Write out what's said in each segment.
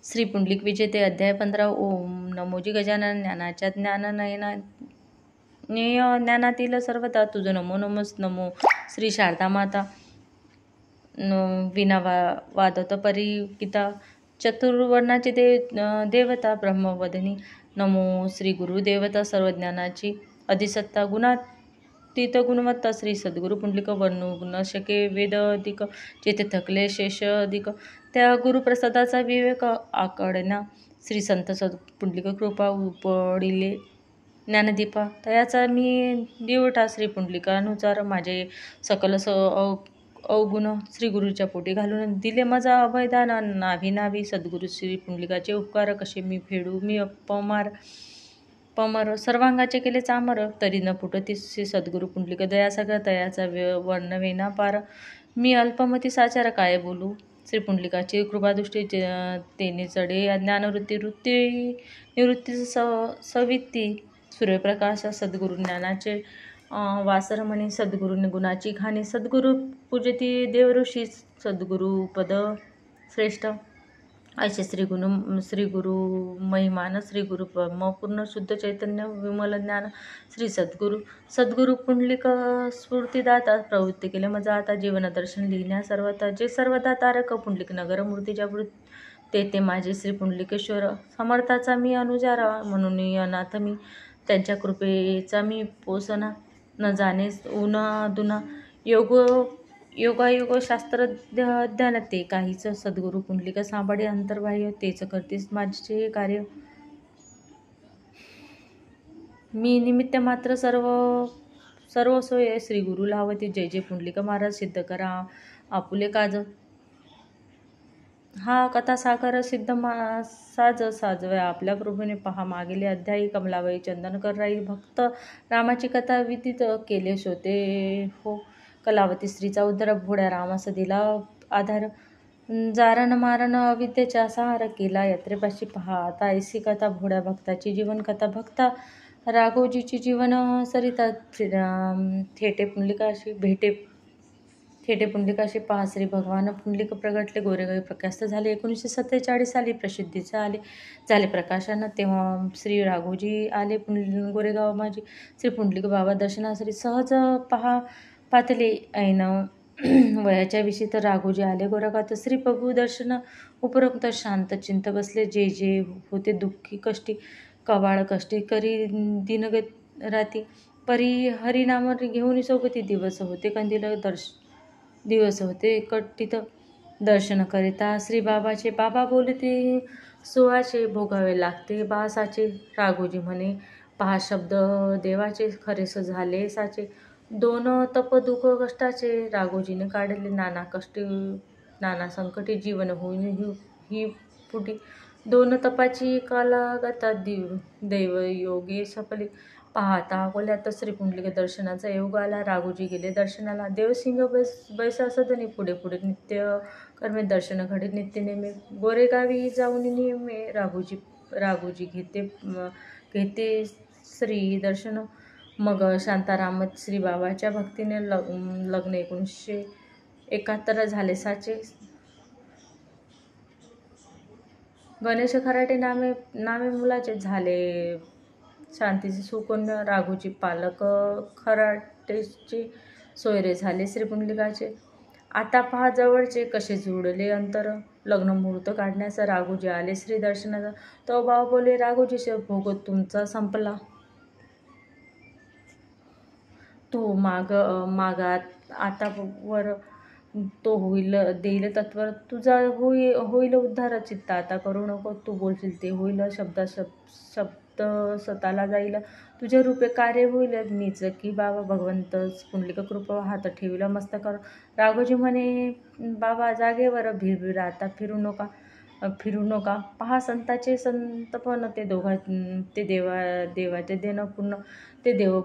श्री पुंडलिक विजेते अध्याय 15 ओम नमोजी गजानन ज्ञानाच्या ज्ञाननयना ज्ञेय ज्ञानातील सर्वदा तुझ नमो नमोस नमो श्री शारदा माता विना वादत परिकिता चतुर्वर्णाची देवता ब्रह्मवदनी नमो श्री गुरुदेवता सर्वज्ञानाची अधिसत्ता गुणातीत गुणवत्ता श्री सद्गुरु पुंडलिक वर्णू न शके वेद अधिक जेथे थकले शेष अधिक त्या गुरुप्रसादाचा विवेक आकडना श्री संत पुंडलिक कृपा उपडिले ज्ञानदीपा तयाचा मी दिवटा श्री पुंडलिकानुसार माझे सकल अवगुण श्री गुरुच्या पोटी घालून दिले मजा अभयदान नाभी सद्गुरु श्री पुंडलिकाचे उपकार कसे मी फेडू मी पमर सर्वांगाचे केले चामर तरी न फुटती श्री सद्गुरु पुंडलिक दया सगळ्या तयाचा वर्णवेना पार मी अल्पमती साचार काय बोलू श्री पुंडलिकाची कृपादृष्टी तेने चढे ज्ञानवृत्ती निवृत्ती सवित्ती सूर्यप्रकाश सद्गुरु ज्ञानाचे वासरमणी सद्गुरु गुणाची खाणी सद्गुरु पूजती देवऋषी सद्गुरु पद श्रेष्ठ असे श्री गुरु महिमान श्री गुरु पूर्ण शुद्ध चैतन्य विमल ज्ञान श्री सद्गुरु पुंडलिक स्फूर्तिदाता प्रवृत्ती केले मजा आता जीवन दर्शन लिहिण्या सर्वता जे सर्वदा तारक पुंडलिक नगर मूर्तीच्या ते माझे श्री पुंडलिकेश्वर समर्थाचा मी अनुजारा म्हणून अनाथ मी त्यांच्या कृपेचा मी पोसना न जाणे उना दुना योगायोग शास्त्र अध्ययन ते काहीच सद्गुरु पुंडलिक सांभाळे अंतर्बाह्य तेच करतेस माझे कार्य मी निमित्त मात्र सर्व सोय श्री गुरु लावती जय जय पुंडलिक महाराज सिद्ध करा आपुले काज हा कथा सागर सिद्ध साजव्या आपल्या प्रभूने पहा मागेले अध्यायी कमलाबाई चंदनकर राई भक्त रामाची कथा विदित केले शोते हो कलावती स्त्रीचा उद्धार भोड्या रामास दिला आधार जारण मारण अविद्येचा सहार केला यात्रेपाशी पहा आता ऐसी कथा भोड्या भक्ताची जीवन कथा भक्ता राघोजीची जीवन सरिता थेटे पुंडलिकाशी पहा श्री भगवान पुंडलिक प्रगटले गोरेगावी प्रकाशित झाले 1947 साली प्रसिद्धीचे झाले प्रकाशन तेव्हा श्री राघोजी आले गोरेगाव माझी श्री पुंडलिक बाबा दर्शनासाठी सहज पातले ऐन वयाच्या विषयी तर राघोजी आले गोरेगावात श्री प्रभू दर्शन उपरोक्त शांत चिंत बसले जे होते दुःखी कष्टी कवाळ कष्टी करी दिनगत राती परी हरिनाम घेऊन सोबती दिवस होते कंदील दिवस होते कट्टीत दर्शन करिता श्री बाबाचे बाबा बोलते सुहाचे भोगावे लागते बासाचे राघोजी म्हणे पहा शब्द देवाचे खरेस झाले साचे दोन तप दुःख कष्टाचे राघोजीने काढले नाना संकटी जीवन होईन ही फुटी दोन तपाची कालागता दैव योगे सफले पाहता अकोल्यात श्री पुंडलिक दर्शनाचा योग आला राघोजी गेले दर्शनाला देवसिंग बैसा सदनी पुढे नित्य कर्मे दर्शन घडे नित्य नेमे गोरेगावी जाऊन नेमे राघोजी घेते श्री दर्शन मग शांताराम श्री बाबाच्या भक्तीने लग्न 1971 झाले साचे गणेश खराटे नामे मुलाचे झाले शांतीचे सुकन्या राघोजी पालक खराटेची सोयरे झाले श्री पुंडलिकाचे आता पहा जवळचे कसे जुळले अंतर लग्न मुहूर्त काढण्यास राघोजी आले श्री दर्शनाचा तो भाव बोले राघोजी भोग तुमचा संपला तो मागात आता वर तो देईल तत्वर तुझा होईल उद्धार चित्त आता करू नको तू बोलशील ते होईल शब्द स्वतःला जाईल तुझे रूपे कार्य होईल मीच की बाबा भगवंत पुंडलिक कृपा हात ठेविला मस्तक राघोजी म्हणे बाबा जागेवर भिरभिर आता फिरू नका पहा संताचे संतपण ते देवाचे देणं पूर्ण ते देव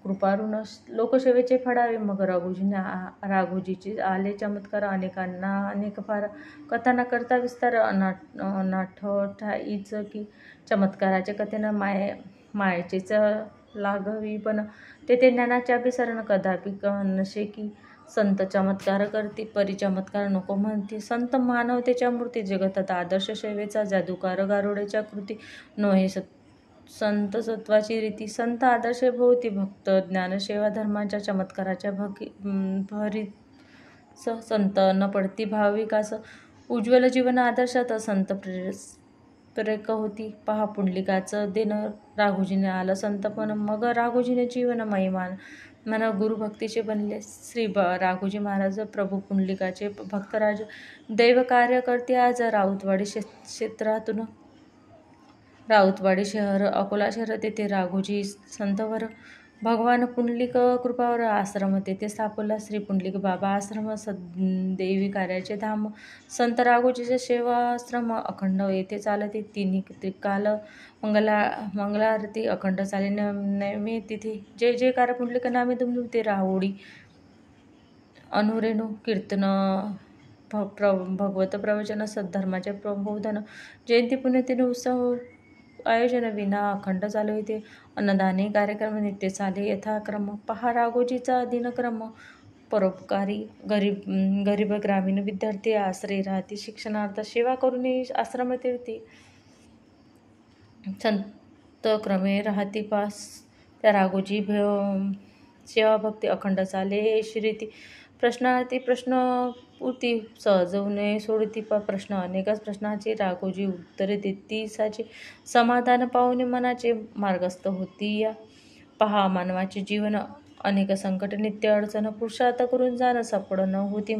कृपाऋण लोकसेवेचे फडावे मग राघोजीची आले चमत्कार अनेकांना अनेक फार कथा न करता विस्तार अनाठठाईच की चमत्काराचे कथेनं मायेचेच लागवी पण ते ज्ञानाचे अभिसरण कदापि नशे की संत चमत्कार करती परी चमत्कार नको म्हणती. संत मानवतेच्या मूर्ती जगतात आदर्श सेवेचा जादूकार गारुड्याच्या कृती नोहे संत सत्वाची रीती. संत आदर्श भोवती भक्त ज्ञानसेवा धर्माच्या चमत्काराच्या भरीस संत न पडती भाविकास उज्ज्वल जीवन आदर्शात संत प्रेरक होती. पहा पुंडलिकाचं दिन राघोजीने आलं संतपण मग राघोजीने जीवन महिमान मन गुरुभक्तीचे बनले. श्री राघोजी महाराज प्रभू पुंडलिकाचे भक्तराज दैव कार्य करते आज राऊतवाडी क्षेत्रातून. राऊतवाडी शहर अकोला शहर तेथे राघोजी संतवर भगवान पुंडलिक कृपावर आश्रम तेथे स्थापला. श्री पुंडलिक बाबा आश्रम देवी कार्याचे धाम संत राघोजीचे सेवाश्रम अखंड येथे चालते. तिन्ही त्रिकाल मंगलारती अखंड चाले नेमे तिथे. जय जयकार पुंडलिक नामे दुमदुमते राहुडी अनुरेणू कीर्तन भगवत प्रवचन सद्धर्माचे प्रबोधन जयंती पुण्यतिथी उत्सव आयोजन विना अखंड चालू येते. अन्नदानी कार्यक्रम नित्य चाले यथाक्रम. पहा राघोजीचा दिनक्रम परोपकारी गरीब ग्रामीण विद्यार्थी आश्रय राहती शिक्षणार्थ सेवा करून आश्रम तीर्थी संत क्रमे राहती पास. त्या राघोजी सेवा भक्ती अखंड चाले शिरीती. प्रश्नार्थी प्रश्नपूर्ती सहजवणे सोडती. प्रश्न अनेकच प्रश्नाची राघोजी उत्तरे देती साचे. समाधान पाहुणे मनाचे मार्गस्थ होती या. पहा मानवाचे जीवन अनेक संकट नित्य अडचण पुरुषार्थ करून जाणं सफळ न होती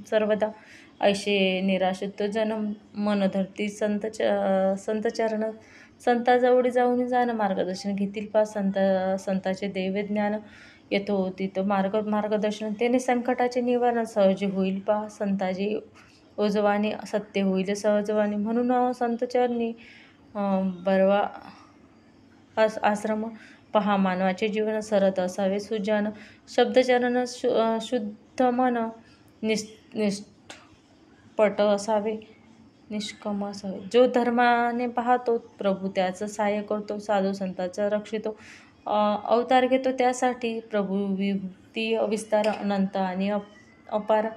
सर्वदा. ऐशे निराशुत जन मन धरती संत चरण संताजवळी जाऊन जाणं मार्गदर्शन घेतील पा. संताचे दैव ज्ञान यथोचित मार्गदर्शन त्याने संकटाचे निवारण सहज होईल पा. संताजी ओजवानी सत्य होईल सहजवानी म्हणून संतचरणी बरवा आश्रम. पहा मानवाचे जीवन सरत असावे सुजान शब्दचरण शुद्ध मन निष्पट असावे निष्कम असावे. जो धर्माने पाहतो प्रभू त्याचं सहाय्य करतो. साधू संतांचा रक्षितो अवतार घेतो त्यासाठी. प्रभू विभूती विस्तार अनंत आणि अपार.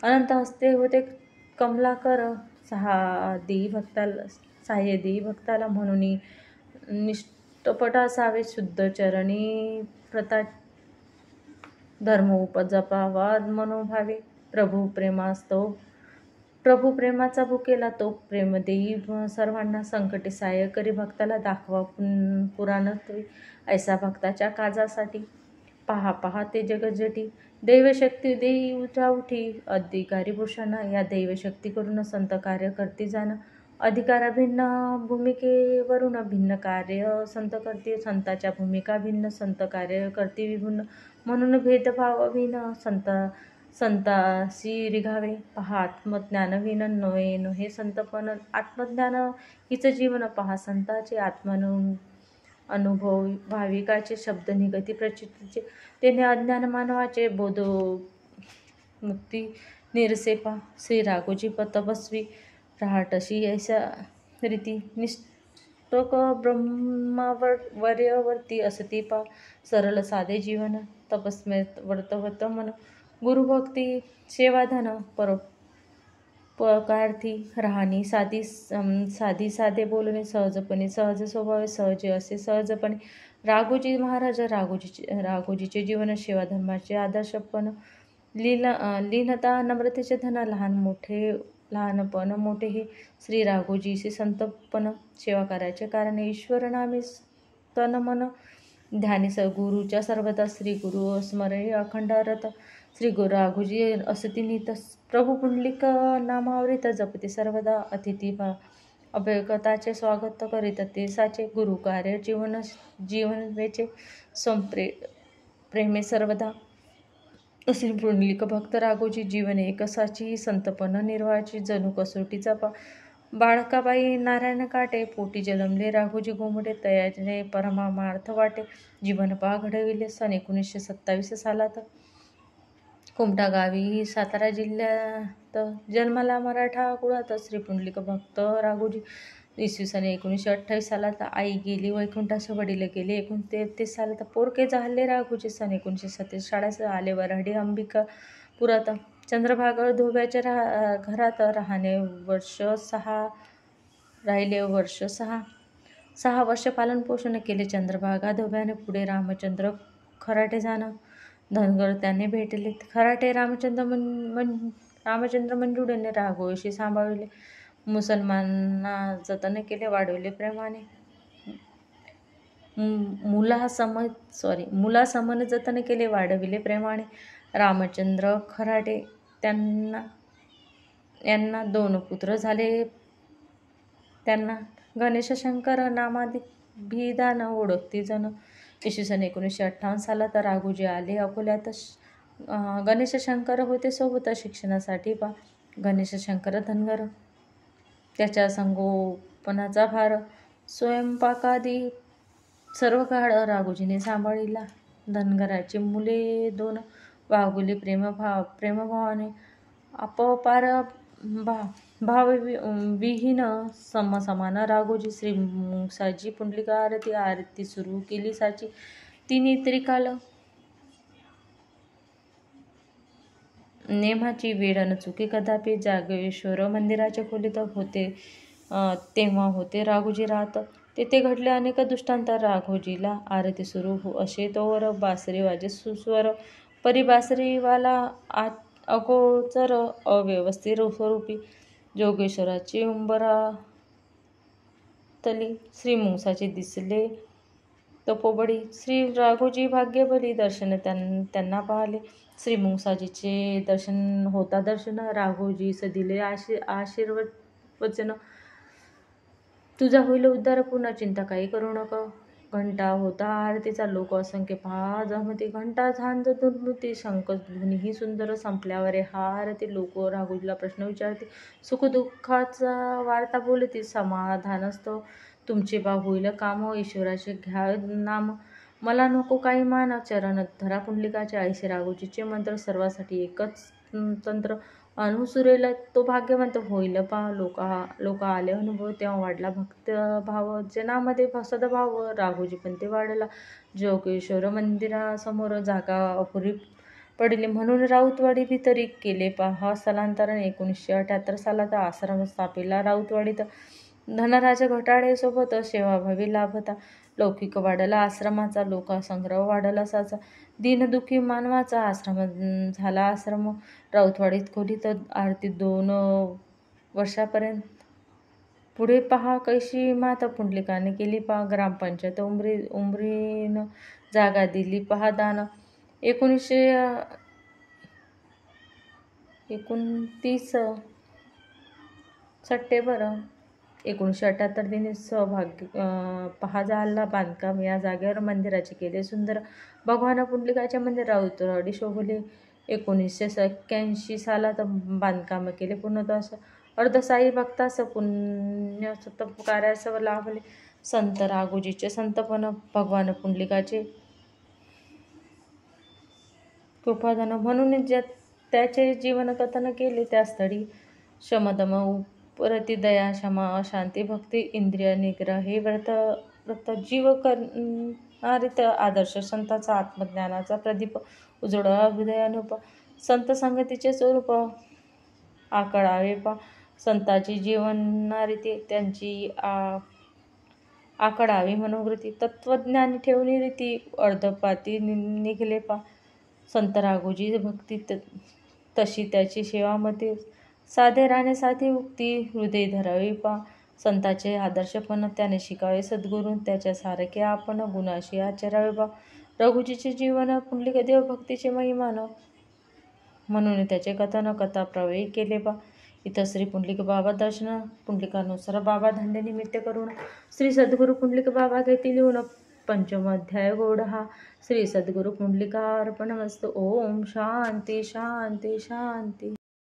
अनंत हस्ते होते कमलाकर सहाय्य देई भक्ताला म्हणून निष्ठपट असावे शुद्ध चरणी प्रता धर्म उपजपावा मनोभावे. प्रभू प्रेमाचा भुकेला तो प्रेम देई सर्वांना. संकटे सहाय्य करी भक्ताला दाखवा पुराणत्वे ऐसा भक्ताच्या काजासाठी. पहा ते जगज्जटी दैवशक्ती देई उठाउठी अधिकारी पुरुषांना. या दैवशक्ती करून संत कार्य करती जाणं. अधिकारा भिन्न भूमिकेवरून भिन्न कार्य संत करते. संताच्या भूमिका भिन्न संत कार्य करते विभिन्न म्हणून भेदभाव भिन्न संतासी रिघावे. पहा आत्मज्ञानविन नोहे संतपण आत्मज्ञान हीच जीवन. पहा संताचे अनुभव भाविकाचे शब्द निगती प्रचितीचे तेने अज्ञान मानवाचे बोधोमुक्ती निरसे पा. श्री राघोजी तपस्वी राहटशी ऐसा रीती निष्ठक ब्रह्मवर्यवर्ती असती पा. सरळ साधे जीवन तपस्मे वर्तवत मन गुरुभक्ती सेवाधन परोपकारार्थी राहणी साधी साधे बोलणे सहजपणे सहज स्वभावे सहज असे सहजपणे. राघोजी महाराज राघोजीचे जीवन सेवा धर्माचे आदर्शपण लीनता नम्रतेचे धन लहानपण मोठे हे. श्री राघोजीचे संतपण सेवा कार्याचे कारण ईश्वर नामे तन मन ध्यानी गुरुच्या सर्वदा. श्री गुरु स्मरणे अखंड रथ श्री राघोजी असती नित. प्रभू पुंडलिक नामावृत जपते सर्वदा. अतिथी अभयकताचे स्वागत करीत ते साचे. गुरु कार्य जीवन वेचे प्रेमे सर्वदा. श्री पुंडलिक भक्त राघोजी जीवन एकसाची संतपण निर्वाहाची जणू कसोटीचा पा. बाळकाबाई नारायण काटे पोटी जन्मले राघोजी घोमटे तयाने परमार्थ वाटे. जीवन पा घडविले सन 1927 सालात कुमटा गावी सातारा जिल्ह्यात. जन्माला मराठा कुळात श्री पुंडलिक भक्त राघोजी इसवी सन 1928 सालात आई गेली वैकुंठास, वडील गेले 1933 सालात. पोरके झाले राघोजी. सन 1937 शाळेस आले वऱ्हाडी अंबिकापुरात. चंद्रभागा धोब्याच्या घरात राहिले वर्ष 6 वर्ष पालनपोषण केले चंद्रभागा धोब्याने. पुढे रामचंद्र खराटे जाणं धनगर त्याने भेटले. खराटे रामचंद्र मंजुळेने राघोजीशी सांभाळले. मुसलमानांना जतन केले, वाढविले प्रेमाने. मुलासमन जतन केले, वाढविले प्रेमाने. रामचंद्र खराटे यांना 2 पुत्र झाले. त्यांना गणेश शंकर नामाभिधान ओळखती जण. इसवी सन 1958 सालात राघोजी आले अकोल्यात. गणेश शंकर होते सोबत शिक्षणासाठी. गणेश शंकर धनगर. त्याच्या संगोपनाचा भार स्वयंपाकादी सर्व काळ राघोजीने सांभाळिला. धनगराची मुले 2 वागुली प्रेमभावाने. अपपार भावविहीन समसमान राघोजी. श्री मुंगसाची पुंडलिक आरती सुरू केली साची. तिन्ही त्रिकाल नेमाची वेळ न चुकी कदापि. जागेश्वर मंदिराच्या खोलीत होते तेव्हा होते राघोजी राहत. तेथे घडले अनेक दृष्टांत. राघोजीला आरती सुरू असे तोवर बासरी वाजे सुस्वर. परी बासरीवाला अगोचर अव्यवस्थित स्वरूपी. जोगेश्वराची उंबरातली श्री मुंगसाचे दिसले तपोबळी. श्री राघोजी भाग्यबली. दर्शन त्यांना पाहिले. श्री मुंगसाजीचे दर्शन. राघोजीस दिले आशीर्वचन. तुझा होईल उद्धार पुन्हा, चिंता काही करू नका. घंटा होता आरतीचा. लोक असंख्य पहा जमती. घंटा झांज दुर्मती. शंखध्वनीही सुंदर. संपल्यावर हा आरती. लोक राघोजीला प्रश्न विचारती. सुखदुःखाचा वार्ता बोलती. समाधानस्तव तुमचे बा होईल काम. ईश्वराचे घ्या नाम. मला नको काही मान. चरण धरा पुंडलिकाचे. ऐसे राघोजीचे मंत्र. सर्वासाठी एकच तंत्र. अनुसरेल तो भाग्यवंत होईल पा. लोक आले अनुभव. तेव्हा वाढला भक्तभाव. जनामध्ये सद्भाव. राघोजी पण ते वाढला. जोगेश्वर मंदिरासमोर जागा अपुरी पडली म्हणून राऊतवाडी भीतरी केले पहा स्थलांतरण. 1978 सालात आश्रम स्थापिला राऊतवाडीत. धनराज घोटाळे सोबत सेवाभावी लाभता. लौकिक वाढला आश्रमाचा. लोकसंग्रह वाढला साचा. दीनदुखी मानवाचा आश्रम झाला आश्रम. राऊतवाडीत खोलीत आरती 2 वर्षापर्यंत. पुढे पहा कैशी माता पुंडलिकाने केली पहा. ग्रामपंचायत उंबरीनं जागा दिली पहा दान. 29 सप्टेंबर 1978 दिनी सहभाग पहा झाला बांधकाम. या जागेवर मंदिराचे केले सुंदर. भगवान पुंडलिकाचे मंदिर राऊतवाडी शोभले. 1981 सालात बांधकाम केले पूर्णत्वास. अर्धसाई भक्तास पुण्य कार्यास लाभले. संत राघोजीचे संतपण. भगवान पुंडलिकाचे कृपाधन म्हणून त्याचे जीवनकथन केले. त्या स्थळी शमदम उपरती दया क्षमा अशांती भक्ती इंद्रिय निग्रह हे व्रत जीव करणारीत आदर्श संतांचा आत्मज्ञानाचा प्रदीप उजळा हृदयानुप. संत संगतीचे स्वरूप आकळावे पा. संतांची जीवनारीती त्यांची आकळावी मनोवृत्ती. तत्वज्ञानी ठेवणी रीती अर्धपाती निघले पा. संत राघोजी भक्ती तशी त्याची सेवामती. साधे राणे साधी उक्ती हृदय धरावी पा. संतांचे आदर्शपण त्याने शिकावे सद्गुरून. त्याच्या सारखे आपण गुणाशी आचरावे बा. रघुजीचे जीवन पुंडलिक देव भक्तीचे महिमान म्हणून त्याचे कथन कथा प्रवेश केले बा. इथं श्री पुंडलिक बाबा दर्शन. पुंडलिकानुसार बाबा धन्य निमित्त करून श्री सद्गुरू पुंडलिक बाबा घेती लिहून. पंचम अध्याय गोड हा. श्री सद्गुरू पुंडलिका अर्पणमस्तु. ओम शांती शांती शांती.